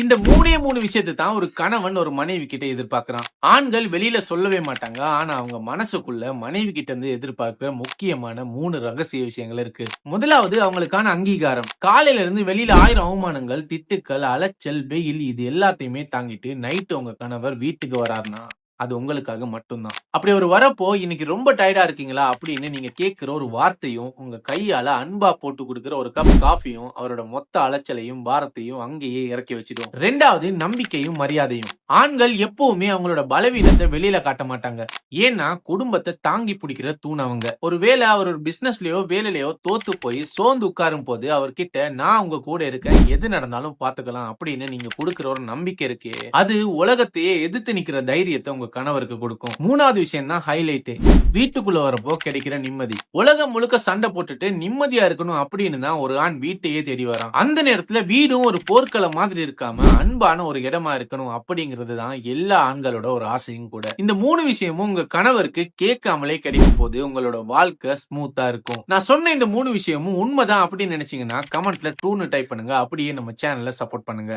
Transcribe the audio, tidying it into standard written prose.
இந்த மூணு விஷயத்தை தான் ஒரு கணவன் ஒரு மனைவி கிட்ட எதிர்பார்க்கிறான். ஆண்கள் வெளியில சொல்லவே மாட்டாங்க. ஆனா அவங்க மனசுக்குள்ள மனைவி கிட்ட இருந்து எதிர்பார்க்கிற முக்கியமான 3 ரகசிய விஷயங்கள் இருக்கு. முதலாவது அவங்களுக்கான அங்கீகாரம். காலையில இருந்து வெளியில 1000 அவமானங்கள், திட்டுக்கள், அலைச்சல், வெயில் இது எல்லாத்தையுமே தாங்கிட்டு நைட்டு உங்க கணவர் வீட்டுக்கு வராருன்னா அது உங்களுக்காக மட்டும்தான். அப்படி ஒரு வரப்போ இன்னைக்கு ரொம்ப டயர்டா இருக்கீங்களா அப்படின்னு நீங்க கேட்கிற ஒரு வார்த்தையும், உங்க கையால அன்பா போட்டு கொடுக்கிற ஒரு கப் காஃபியும் அவரோட மொத்த அலைச்சலையும் பாரத்தையும் அங்கேயே இறக்கி வச்சிடும். ரெண்டாவது நம்பிக்கையும் மரியாதையும். ஆண்கள் எப்பவுமே அவங்களோட பலவீனத்தை வெளியில காட்ட மாட்டாங்க. ஏன்னா குடும்பத்தை தாங்கி பிடிக்கிற தூண் அவங்க. ஒருவேளை அவர் ஒரு பிசினஸ்லயோ வேலையிலயோ தோத்து போய் சோர்ந்து உட்காரும் போது அவர்கிட்ட நான் உங்க கூட இருக்கேன், எது நடந்தாலும் பாத்துக்கலாம் அப்படின்னு நீங்க கொடுக்கிற ஒரு நம்பிக்கை இருக்கு, அது உலகத்தையே எதிர்த்து நிக்கிற தைரியத்தை உங்க கணவருக்கு கொடுக்கும். மூணாவது விஷயம் தான் ஹைலைட். வீட்டுக்குள்ள வரப்போ கிடைக்கிற நிம்மதி. உலகம் முழுக்க சண்டை போட்டுட்டு நிம்மதியா இருக்கணும் அப்படின்னு தான் ஒரு ஆண் வீட்டையே தேடி வரான். அந்த நேரத்துல வீடும் ஒரு போர்க்களம் மாதிரி இருக்காம அன்பான ஒரு இடமா இருக்கணும் அப்படிங்கிறது தான் எல்லா ஆண்களோட ஒரு ஆசையும் கூட. இந்த 3 விஷயமும் உங்க கணவருக்கு கேட்காமலே கிடைக்கும் போது உங்களோட வாழ்க்கை ஸ்மூத்தா இருக்கும். நான் சொன்ன இந்த 3 விஷயமும் உண்மைதான் அப்படின்னு நினைச்சீங்கன்னா கமெண்ட்ல ட்ரூன்னு டைப் பண்ணுங்க. அப்படியே நம்ம சேனலை சப்போர்ட் பண்ணுங்க.